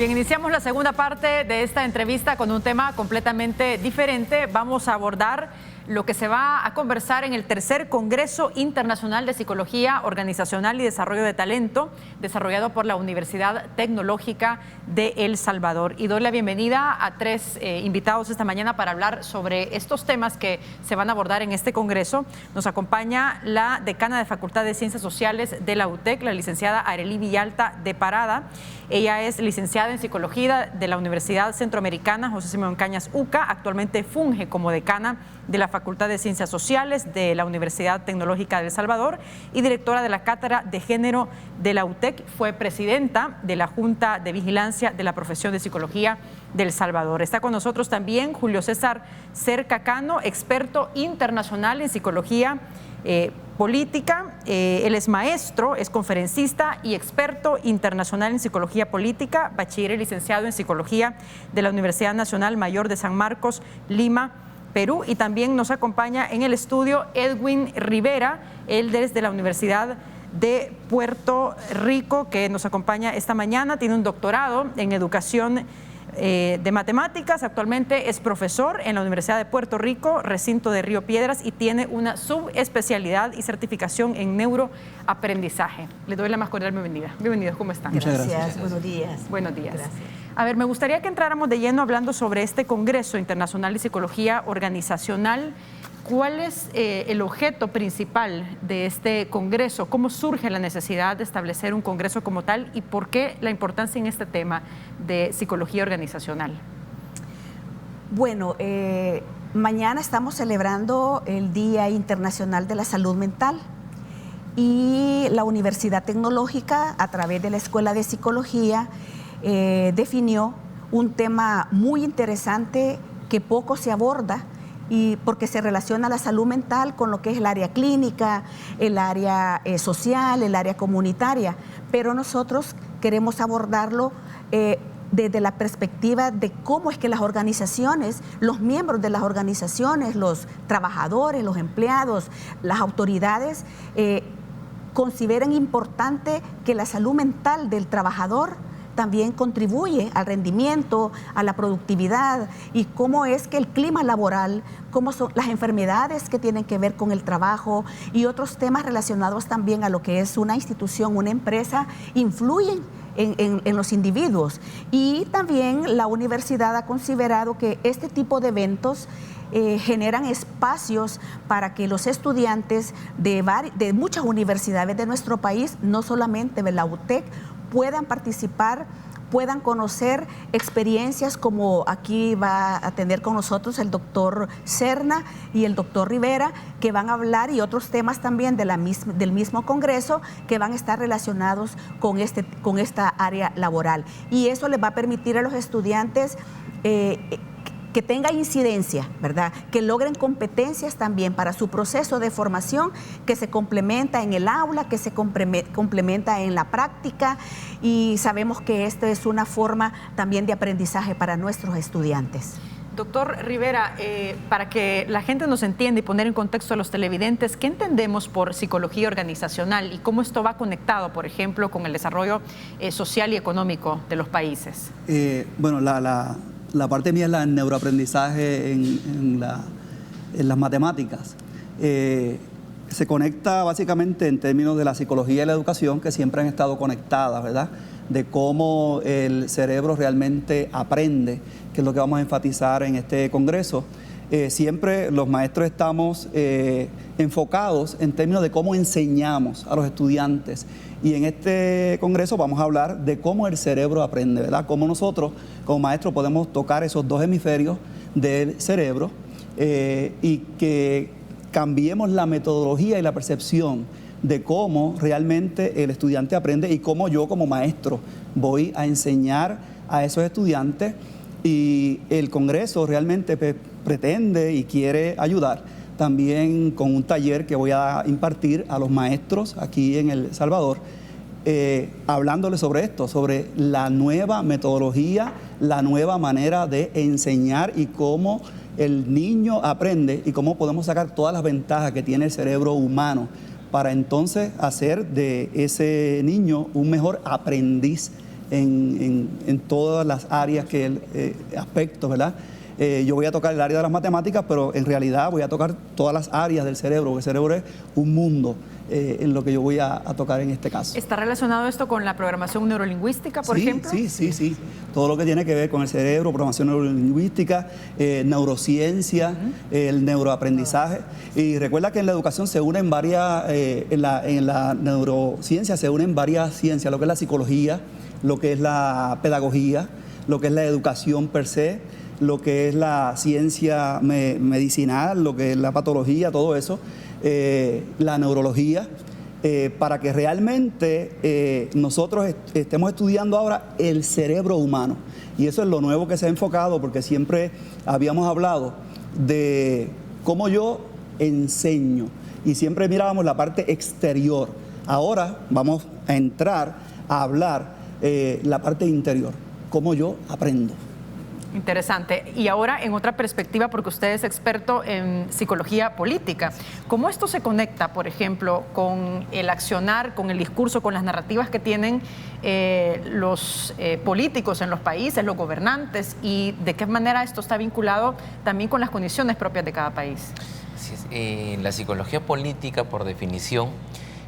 Bien, iniciamos la segunda parte de esta entrevista con un tema completamente diferente. Vamos a abordar lo que se va a conversar en el tercer Congreso Internacional de Psicología Organizacional y Desarrollo de Talento, desarrollado por la Universidad Tecnológica de El Salvador. Y doy la bienvenida a tres invitados esta mañana para hablar sobre estos temas que se van a abordar en este Congreso. Nos acompaña la decana de Facultad de Ciencias Sociales de la UTEC, la licenciada Arely Villalta de Parada. Ella es licenciada en Psicología de la Universidad Centroamericana José Simón Cañas UCA. Actualmente funge como decana de la Facultad de Ciencias Sociales de la Universidad Tecnológica de El Salvador y directora de la Cátedra de Género de la UTEC. Fue presidenta de la Junta de Vigilancia de la Profesión de Psicología de El Salvador. Está con nosotros también Julio César Cerca Cano, experto internacional en psicología política. Él es maestro, es conferencista y experto internacional en psicología política, bachiller y licenciado en psicología de la Universidad Nacional Mayor de San Marcos, Lima, Perú. Y también nos acompaña en el estudio Edwin Rivera, él desde la Universidad de Puerto Rico, que nos acompaña esta mañana. Tiene un doctorado en educación de matemáticas, actualmente es profesor en la Universidad de Puerto Rico, recinto de Río Piedras, y tiene una subespecialidad y certificación en neuroaprendizaje. Le doy la más cordial bienvenida. Bienvenidos, ¿cómo están? Gracias, buenos días. Buenos días. Gracias. A ver, me gustaría que entráramos de lleno hablando sobre este Congreso Internacional de Psicología Organizacional. ¿Cuál es el objeto principal de este Congreso? ¿Cómo surge la necesidad de establecer un Congreso como tal? ¿Y por qué la importancia en este tema de psicología organizacional? Bueno, mañana estamos celebrando el Día Internacional de la Salud Mental y la Universidad Tecnológica, a través de la Escuela de Psicología, definió un tema muy interesante que poco se aborda, y porque se relaciona la salud mental con lo que es el área clínica, el área social, el área comunitaria, pero nosotros queremos abordarlo desde la perspectiva de cómo es que las organizaciones, los miembros de las organizaciones, los trabajadores, los empleados, las autoridades, consideran importante que la salud mental del trabajador también contribuye al rendimiento, a la productividad, y cómo es que el clima laboral, cómo son las enfermedades que tienen que ver con el trabajo y otros temas relacionados también a lo que es una institución, una empresa, influyen en los individuos. Y también la universidad ha considerado que este tipo de eventos generan espacios para que los estudiantes de muchas universidades de nuestro país, no solamente de la UTEC, puedan participar, puedan conocer experiencias como aquí va a tener con nosotros el doctor Serna y el doctor Rivera, que van a hablar, y otros temas también del mismo Congreso que van a estar relacionados con esta área laboral. Y eso les va a permitir a los estudiantes que tenga incidencia, ¿verdad? Que logren competencias también para su proceso de formación, que se complementa en el aula, que se complementa en la práctica, y sabemos que esta es una forma también de aprendizaje para nuestros estudiantes. Doctor Rivera, para que la gente nos entienda y poner en contexto a los televidentes, ¿qué entendemos por psicología organizacional y cómo esto va conectado, por ejemplo, con el desarrollo social y económico de los países? Bueno, la parte mía es el neuroaprendizaje en las matemáticas. Se conecta básicamente en términos de la psicología y la educación, que siempre han estado conectadas, ¿verdad? De cómo el cerebro realmente aprende, que es lo que vamos a enfatizar en este Congreso. Siempre los maestros estamos enfocados en términos de cómo enseñamos a los estudiantes. Y en este Congreso vamos a hablar de cómo el cerebro aprende, ¿verdad? Cómo nosotros, como maestros, podemos tocar esos dos hemisferios del cerebro y que cambiemos la metodología y la percepción de cómo realmente el estudiante aprende y cómo yo como maestro voy a enseñar a esos estudiantes. Y el Congreso realmente pretende y quiere ayudar también con un taller que voy a impartir a los maestros aquí en El Salvador, hablándoles sobre esto, sobre la nueva metodología, la nueva manera de enseñar y cómo el niño aprende y cómo podemos sacar todas las ventajas que tiene el cerebro humano para entonces hacer de ese niño un mejor aprendiz en todas las áreas, aspectos, ¿verdad? Yo voy a tocar el área de las matemáticas, pero en realidad voy a tocar todas las áreas del cerebro, porque el cerebro es un mundo en lo que yo voy a tocar en este caso. ¿Está relacionado esto con la programación neurolingüística, por ejemplo? Sí. Todo lo que tiene que ver con el cerebro, programación neurolingüística, neurociencia, el neuroaprendizaje. Y recuerda que en la educación se unen varias, en la neurociencia se unen varias ciencias, lo que es la psicología, lo que es la pedagogía, lo que es la educación per se, lo que es la ciencia medicinal, lo que es la patología, todo eso, la neurología, para que realmente nosotros estemos estudiando ahora el cerebro humano. Y eso es lo nuevo que se ha enfocado, porque siempre habíamos hablado de cómo yo enseño y siempre mirábamos la parte exterior. Ahora vamos a entrar a hablar la parte interior, cómo yo aprendo. Interesante. Y ahora en otra perspectiva, porque usted es experto en psicología política, ¿cómo esto se conecta, por ejemplo, con el accionar, con el discurso, con las narrativas que tienen los políticos en los países, los gobernantes, y de qué manera esto está vinculado también con las condiciones propias de cada país? La psicología política, por definición,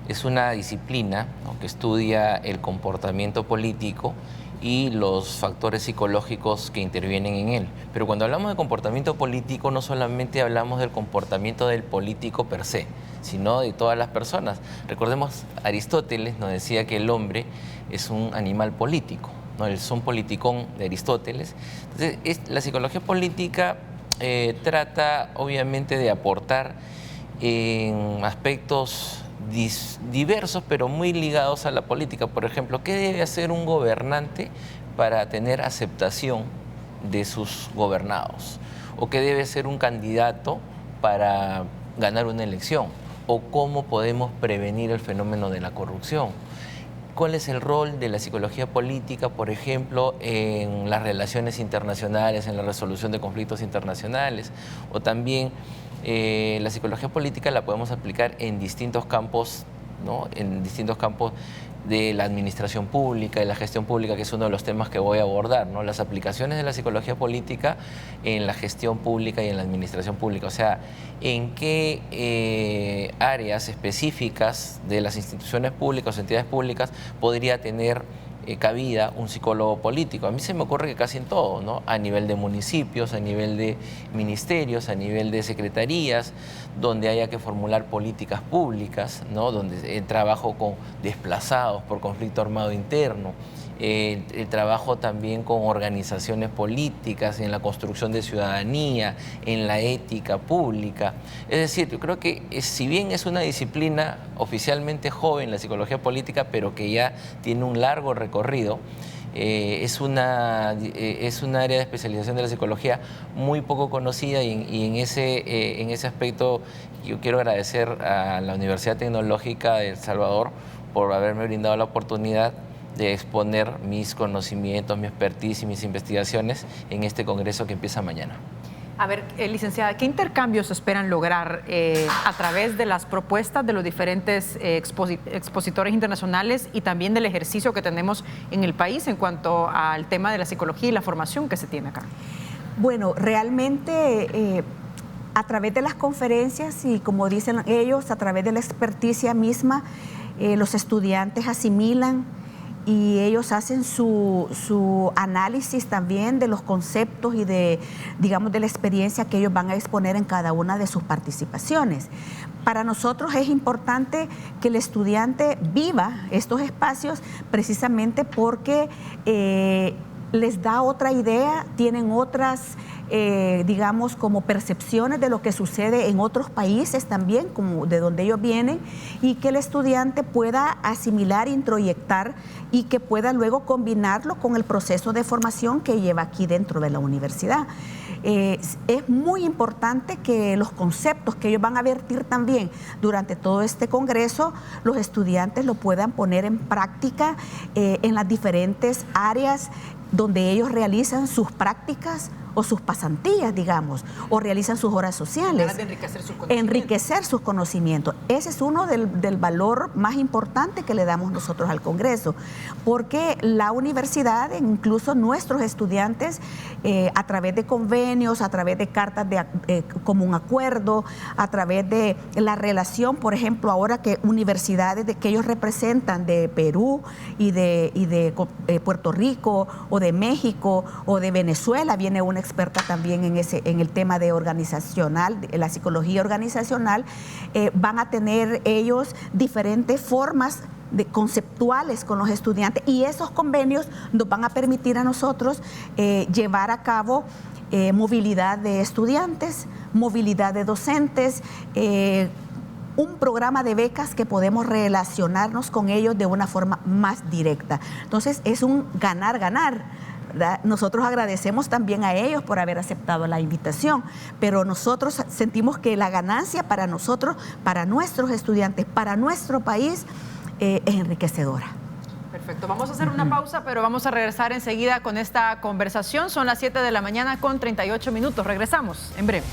es una disciplina, ¿no?, que estudia el comportamiento político y los factores psicológicos que intervienen en él. Pero cuando hablamos de comportamiento político, no solamente hablamos del comportamiento del político per se, sino de todas las personas. Recordemos, Aristóteles nos decía que el hombre es un animal político, ¿no? El son politicón de Aristóteles. Entonces, la psicología política trata, obviamente, de aportar en aspectos diversos, pero muy ligados a la política. Por ejemplo, ¿qué debe hacer un gobernante para tener aceptación de sus gobernados? ¿O qué debe hacer un candidato para ganar una elección? ¿O cómo podemos prevenir el fenómeno de la corrupción? ¿Cuál es el rol de la psicología política, por ejemplo, en las relaciones internacionales, en la resolución de conflictos internacionales? O también la psicología política la podemos aplicar en distintos campos, ¿no?, en distintos campos de la administración pública, de la gestión pública, que es uno de los temas que voy a abordar, ¿no? Las aplicaciones de la psicología política en la gestión pública y en la administración pública. O sea, en qué áreas específicas de las instituciones públicas o entidades públicas podría tener cabida un psicólogo político. A mí se me ocurre que casi en todo, ¿no? A nivel de municipios, a nivel de ministerios, a nivel de secretarías, donde haya que formular políticas públicas, ¿no? Donde trabajo con desplazados por conflicto armado interno, el trabajo también con organizaciones políticas, en la construcción de ciudadanía, en la ética pública. Es decir, yo creo que si bien es una disciplina oficialmente joven, la psicología política, pero que ya tiene un largo recorrido, es una área de especialización de la psicología muy poco conocida, y en ese aspecto yo quiero agradecer a la Universidad Tecnológica de El Salvador por haberme brindado la oportunidad de exponer mis conocimientos, mi expertise y mis investigaciones en este congreso que empieza mañana. A ver, licenciada, ¿qué intercambios esperan lograr a través de las propuestas de los diferentes expositores internacionales y también del ejercicio que tenemos en el país en cuanto al tema de la psicología y la formación que se tiene acá? Bueno, realmente a través de las conferencias y, como dicen ellos, a través de la experticia misma, los estudiantes asimilan y ellos hacen su análisis también de los conceptos y de la experiencia que ellos van a exponer en cada una de sus participaciones. Para nosotros es importante que el estudiante viva estos espacios precisamente porque les da otra idea, tienen otras como percepciones de lo que sucede en otros países también, como de donde ellos vienen, y que el estudiante pueda asimilar, introyectar y que pueda luego combinarlo con el proceso de formación que lleva aquí dentro de la universidad. Es muy importante que los conceptos que ellos van a vertir también durante todo este congreso, los estudiantes lo puedan poner en práctica en las diferentes áreas donde ellos realizan sus prácticas o sus pasantías, digamos, o realizan sus horas sociales. De enriquecer sus conocimientos. Ese es uno del valor más importante que le damos nosotros al Congreso, porque la universidad, incluso nuestros estudiantes, a través de convenios, a través de cartas de común acuerdo, a través de la relación, por ejemplo, ahora que universidades que ellos representan de Perú y de Puerto Rico o de México o de Venezuela, viene una experta también en el tema de organizacional, de la psicología organizacional, van a tener ellos diferentes formas conceptuales con los estudiantes, y esos convenios nos van a permitir a nosotros llevar a cabo movilidad de estudiantes, movilidad de docentes, un programa de becas que podemos relacionarnos con ellos de una forma más directa. Entonces es un ganar-ganar, ¿verdad? Nosotros agradecemos también a ellos por haber aceptado la invitación, pero nosotros sentimos que la ganancia para nosotros, para nuestros estudiantes, para nuestro país, es enriquecedora. Perfecto, vamos a hacer una pausa, pero vamos a regresar enseguida con esta conversación. Son las 7 de la mañana con 38 minutos. Regresamos en breve.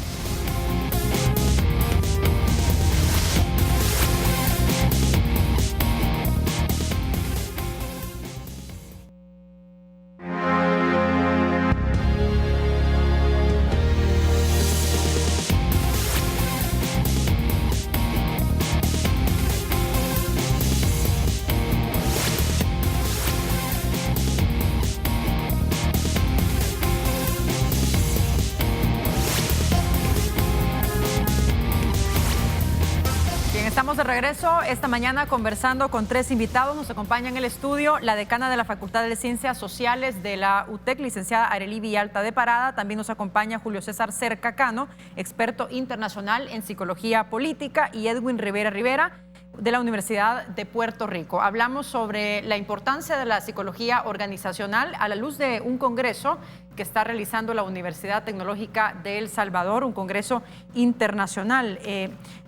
Estamos de regreso esta mañana conversando con 3 invitados. Nos acompaña en el estudio la decana de la Facultad de Ciencias Sociales de la UTEC, licenciada Arely Villalta de Parada. También nos acompaña Julio César Cerca Cano, experto internacional en psicología política, y Edwin Rivera de la Universidad de Puerto Rico. Hablamos sobre la importancia de la psicología organizacional a la luz de un congreso que está realizando la Universidad Tecnológica de El Salvador, un congreso internacional.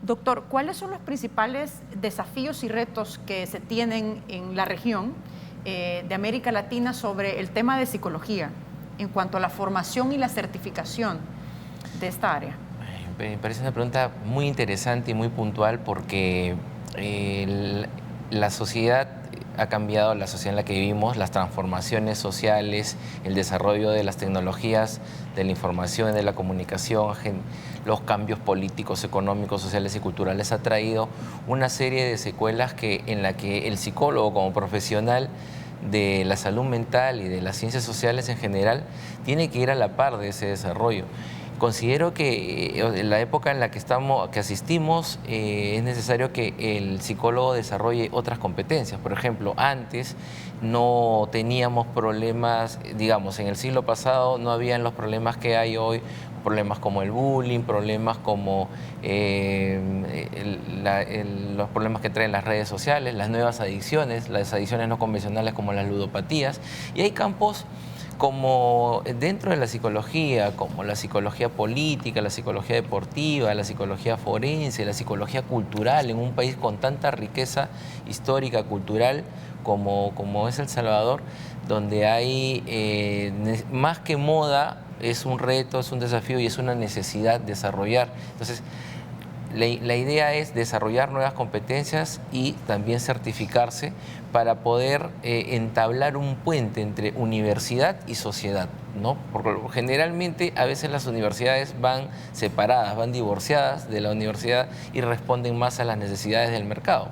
Doctor, ¿cuáles son los principales desafíos y retos que se tienen en la región de América Latina sobre el tema de psicología en cuanto a la formación y la certificación de esta área? Me parece una pregunta muy interesante y muy puntual, porque la sociedad ha cambiado, la sociedad en la que vivimos, las transformaciones sociales, el desarrollo de las tecnologías, de la información, de la comunicación, los cambios políticos, económicos, sociales y culturales ha traído una serie de secuelas en la que el psicólogo, como profesional de la salud mental y de las ciencias sociales en general, tiene que ir a la par de ese desarrollo. Considero que en la época en la que asistimos es necesario que el psicólogo desarrolle otras competencias. Por ejemplo, antes no teníamos problemas, digamos, en el siglo pasado no habían los problemas que hay hoy, problemas como el bullying, problemas como los problemas que traen las redes sociales, las nuevas adicciones, las adicciones no convencionales como las ludopatías, y hay campos como dentro de la psicología, como la psicología política, la psicología deportiva, la psicología forense, la psicología cultural, en un país con tanta riqueza histórica, cultural, como es El Salvador, donde hay más que moda, es un reto, es un desafío y es una necesidad desarrollar. Entonces, la idea es desarrollar nuevas competencias y también certificarse para poder entablar un puente entre universidad y sociedad, ¿no? Porque generalmente a veces las universidades van separadas, van divorciadas de la universidad y responden más a las necesidades del mercado.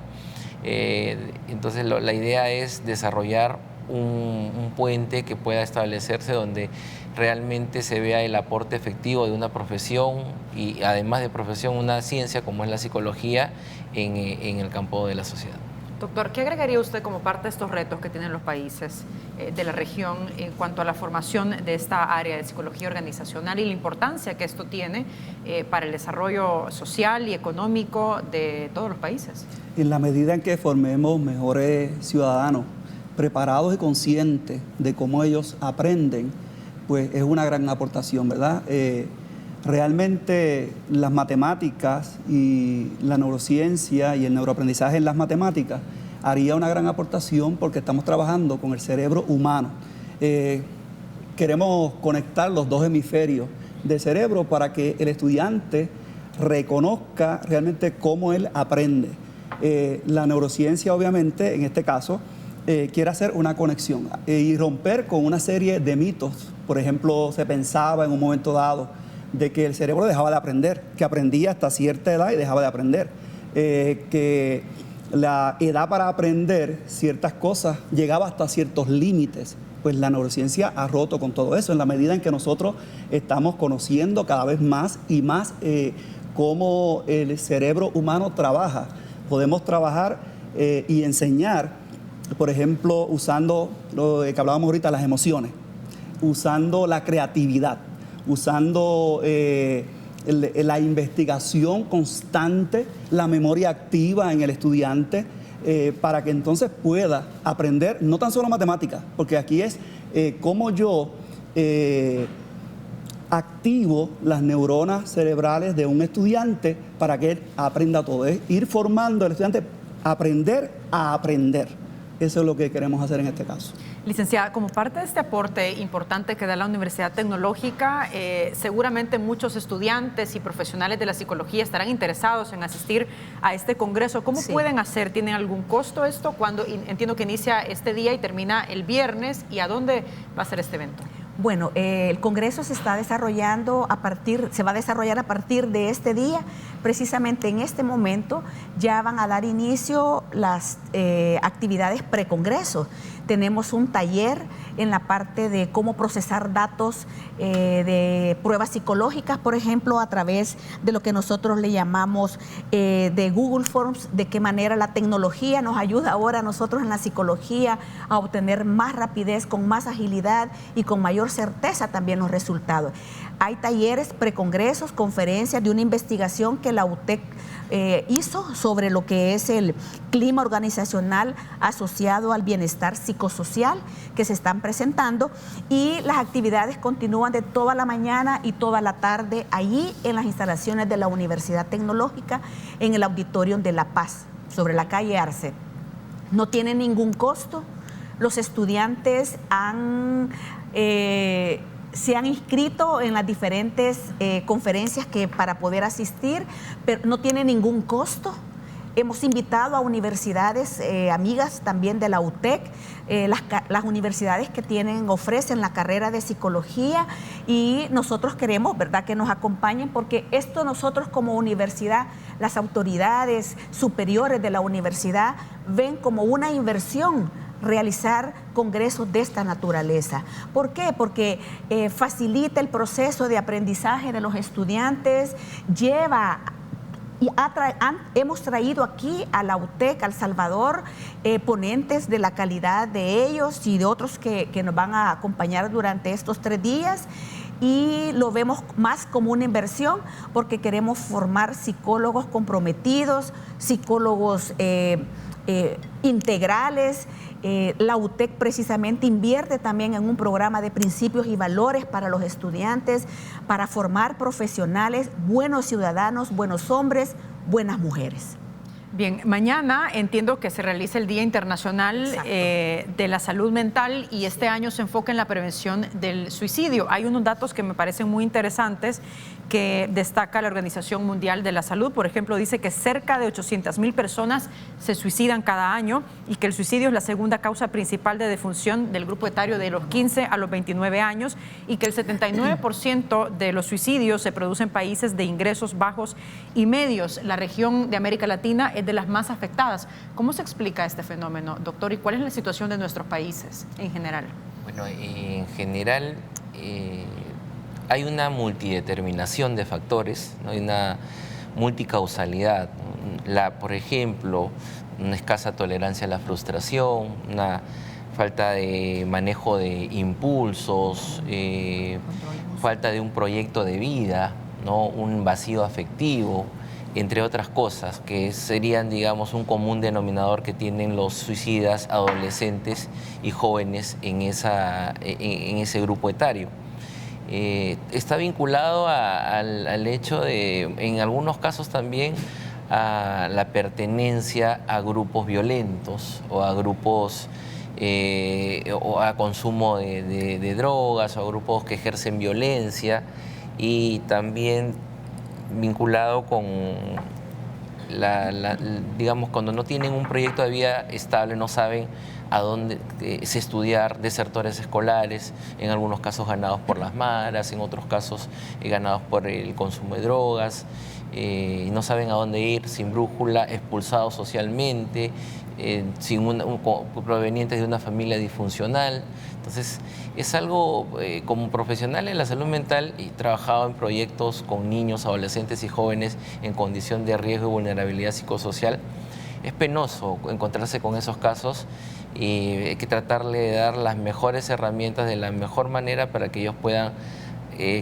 Entonces la idea es desarrollar un puente que pueda establecerse donde realmente se vea el aporte efectivo de una profesión y además de profesión una ciencia como es la psicología en el campo de la sociedad. Doctor, ¿qué agregaría usted como parte de estos retos que tienen los países de la región en cuanto a la formación de esta área de psicología organizacional y la importancia que esto tiene para el desarrollo social y económico de todos los países? En la medida en que formemos mejores ciudadanos, preparados y conscientes de cómo ellos aprenden, pues es una gran aportación, ¿verdad? Realmente las matemáticas y la neurociencia y el neuroaprendizaje en las matemáticas haría una gran aportación porque estamos trabajando con el cerebro humano. queremos conectar los dos hemisferios del cerebro para que el estudiante reconozca realmente cómo él aprende. La neurociencia, obviamente, en este caso, quiere hacer una conexión y romper con una serie de mitos. Por ejemplo, se pensaba en un momento dado de que el cerebro dejaba de aprender, que aprendía hasta cierta edad y dejaba de aprender, que la edad para aprender ciertas cosas llegaba hasta ciertos límites. Pues la neurociencia ha roto con todo eso en la medida en que nosotros estamos conociendo cada vez más y más cómo el cerebro humano trabaja. Podemos trabajar y enseñar, por ejemplo, usando lo que hablábamos ahorita, las emociones, usando la creatividad, usando la investigación constante, la memoria activa en el estudiante, para que entonces pueda aprender no tan solo matemáticas, porque aquí es cómo yo activo las neuronas cerebrales de un estudiante para que él aprenda todo. Es ir formando al estudiante a aprender a aprender. Eso es lo que queremos hacer en este caso. Licenciada, como parte de este aporte importante que da la Universidad Tecnológica, seguramente muchos estudiantes y profesionales de la psicología estarán interesados en asistir a este congreso. ¿Cómo pueden hacer? ¿Tienen algún costo esto? ¿Cuándo? Entiendo que inicia este día y termina el viernes. ¿Y a dónde va a ser este evento? Bueno, el Congreso se va a desarrollar a partir de este día. Precisamente en este momento ya van a dar inicio las actividades precongreso. Tenemos un taller en la parte de cómo procesar datos de pruebas psicológicas, por ejemplo, a través de lo que nosotros le llamamos de Google Forms, de qué manera la tecnología nos ayuda ahora a nosotros en la psicología a obtener más rapidez, con más agilidad y con mayor certeza también los resultados. Hay talleres, precongresos, conferencias de una investigación que la UTEC hizo sobre lo que es el clima organizacional asociado al bienestar psicosocial que se están presentando, y las actividades continúan de toda la mañana y toda la tarde allí en las instalaciones de la Universidad Tecnológica en el Auditorium de La Paz, sobre la calle Arce. No tiene ningún costo. Los estudiantes se han inscrito en las diferentes conferencias para poder asistir, pero no tiene ningún costo. Hemos invitado a universidades amigas también de la UTEC, las universidades que ofrecen la carrera de psicología, y nosotros queremos, ¿verdad?, que nos acompañen, porque esto nosotros como universidad, las autoridades superiores de la universidad ven como una inversión realizar congresos de esta naturaleza. ¿Por qué? Porque facilita el proceso de aprendizaje de los estudiantes, hemos traído aquí a la UTEC, al Salvador, ponentes de la calidad de ellos y de otros que nos van a acompañar durante estos 3 días, y lo vemos más como una inversión porque queremos formar psicólogos comprometidos, psicólogos integrales. La UTEC precisamente invierte también en un programa de principios y valores para los estudiantes, para formar profesionales, buenos ciudadanos, buenos hombres, buenas mujeres. Bien, mañana entiendo que se realiza el Día Internacional de la Salud Mental, y este año se enfoca en la prevención del suicidio. Hay unos datos que me parecen muy interesantes que destaca la Organización Mundial de la Salud. Por ejemplo, dice que cerca de 800,000 personas se suicidan cada año, y que el suicidio es la segunda causa principal de defunción del grupo etario de los 15 a los 29 años, y que el 79% de los suicidios se producen en países de ingresos bajos y medios. La región de América Latina es de las más afectadas. ¿Cómo se explica este fenómeno, doctor? ¿Y cuál es la situación de nuestros países en general? Bueno, en general hay una multideterminación de factores, ¿no? Hay una multicausalidad. Por ejemplo, una escasa tolerancia a la frustración, una falta de manejo de impulsos, falta de un proyecto de vida, ¿no? Un vacío afectivo, entre otras cosas, que serían, digamos, un común denominador que tienen los suicidas adolescentes y jóvenes en ese grupo etario. Está vinculado al hecho de, en algunos casos también, a la pertenencia a grupos violentos o a grupos o a consumo de drogas o a grupos que ejercen violencia, y también vinculado con digamos, cuando no tienen un proyecto de vida estable, no saben a dónde estudiar, desertores escolares, en algunos casos ganados por las maras, en otros casos ganados por el consumo de drogas, y no saben a dónde ir, sin brújula, expulsados socialmente, provenientes de una familia disfuncional. Entonces, es algo, como profesional en la salud mental, he trabajado en proyectos con niños, adolescentes y jóvenes en condición de riesgo y vulnerabilidad psicosocial. Es penoso encontrarse con esos casos y hay que tratarle de dar las mejores herramientas de la mejor manera para que ellos puedan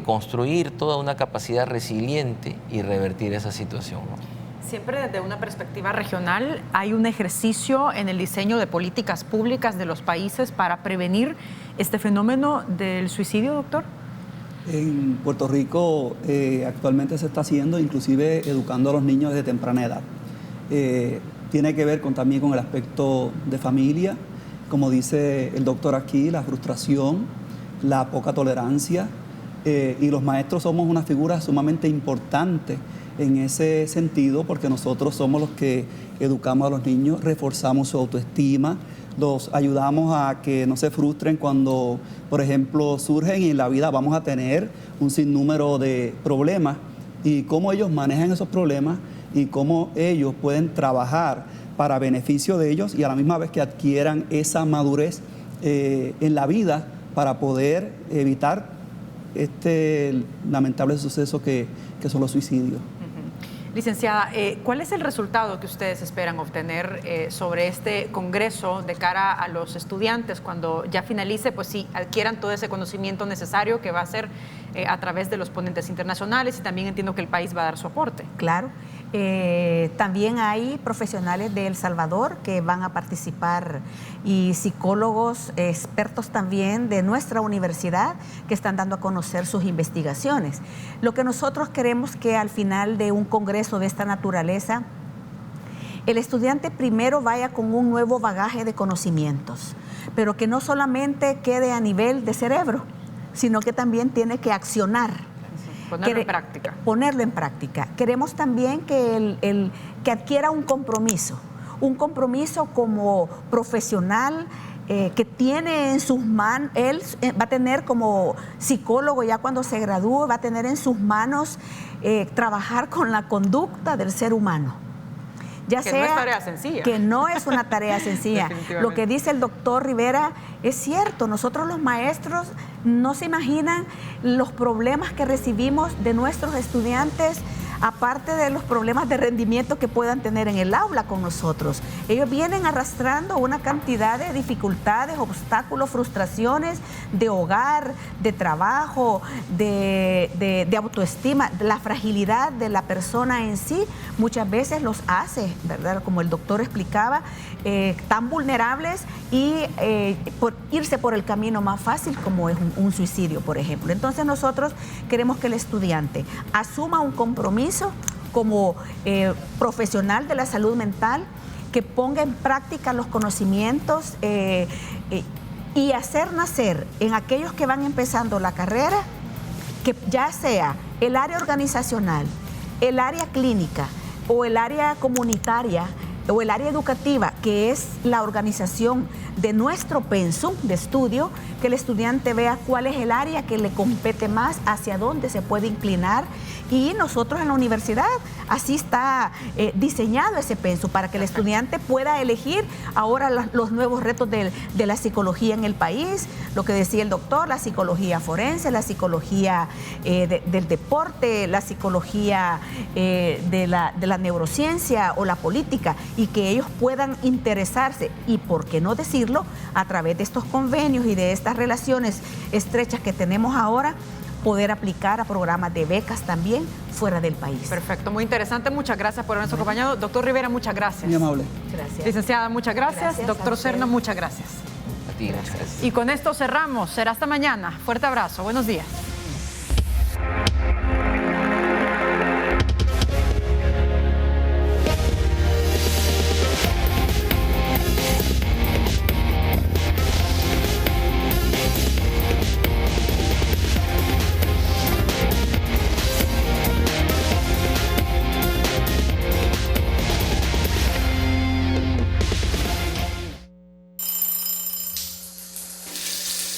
construir toda una capacidad resiliente y revertir esa situación, ¿no? Siempre desde una perspectiva regional hay un ejercicio en el diseño de políticas públicas de los países para prevenir este fenómeno del suicidio, doctor. En Puerto Rico actualmente se está haciendo, inclusive educando a los niños desde temprana edad. Tiene que ver también con el aspecto de familia, como dice el doctor aquí, la frustración, la poca tolerancia, y los maestros somos una figura sumamente importante en ese sentido, porque nosotros somos los que educamos a los niños, reforzamos su autoestima, los ayudamos a que no se frustren cuando, por ejemplo, surgen, y en la vida vamos a tener un sinnúmero de problemas, y cómo ellos manejan esos problemas y cómo ellos pueden trabajar para beneficio de ellos y a la misma vez que adquieran esa madurez en la vida para poder evitar este lamentable suceso que son los suicidios. Licenciada, ¿cuál es el resultado que ustedes esperan obtener sobre este congreso de cara a los estudiantes cuando ya finalice, pues sí, adquieran todo ese conocimiento necesario que va a ser a través de los ponentes internacionales, y también entiendo que el país va a dar su aporte? Claro. También hay profesionales de El Salvador que van a participar, y psicólogos expertos también de nuestra universidad que están dando a conocer sus investigaciones. Lo que nosotros queremos que al final de un congreso de esta naturaleza, el estudiante primero vaya con un nuevo bagaje de conocimientos, pero que no solamente quede a nivel de cerebro, sino que también tiene que accionar. Ponerlo en práctica. Ponerlo en práctica. Queremos también que adquiera un compromiso como profesional que tiene en sus manos. Él va a tener como psicólogo, ya cuando se gradúe, va a tener en sus manos trabajar con la conducta del ser humano. Ya que no es tarea sencilla. Que no es una tarea sencilla. Lo que dice el doctor Rivera es cierto. Nosotros los maestros no se imaginan los problemas que recibimos de nuestros estudiantes, aparte de los problemas de rendimiento que puedan tener en el aula con nosotros. Ellos vienen arrastrando una cantidad de dificultades, obstáculos, frustraciones de hogar, de trabajo, de autoestima. La fragilidad de la persona en sí muchas veces los hace, ¿verdad? Como el doctor explicaba, tan vulnerables y por irse por el camino más fácil como es un suicidio, por ejemplo. Entonces nosotros queremos que el estudiante asuma un compromiso como profesional de la salud mental, que ponga en práctica los conocimientos y hacer nacer en aquellos que van empezando la carrera, que ya sea el área organizacional, el área clínica o el área comunitaria o el área educativa, que es la organización de nuestro pensum de estudio, que el estudiante vea cuál es el área que le compete más, hacia dónde se puede inclinar. Y nosotros en la universidad, así está diseñado ese pensum, para que el estudiante pueda elegir ahora los nuevos retos de la psicología en el país, lo que decía el doctor, la psicología forense, la psicología del deporte, la psicología de la neurociencia o la política, y que ellos puedan interesarse, y por qué no decirlo, a través de estos convenios y de estas relaciones estrechas que tenemos ahora, poder aplicar a programas de becas también fuera del país. Perfecto, muy interesante. Muchas gracias por habernos acompañado. Doctor Rivera, muchas gracias. Muy amable. Gracias. Licenciada, muchas gracias. Doctor Serna, muchas gracias. A ti, muchas gracias. Y con esto cerramos. Será hasta mañana. Fuerte abrazo. Buenos días.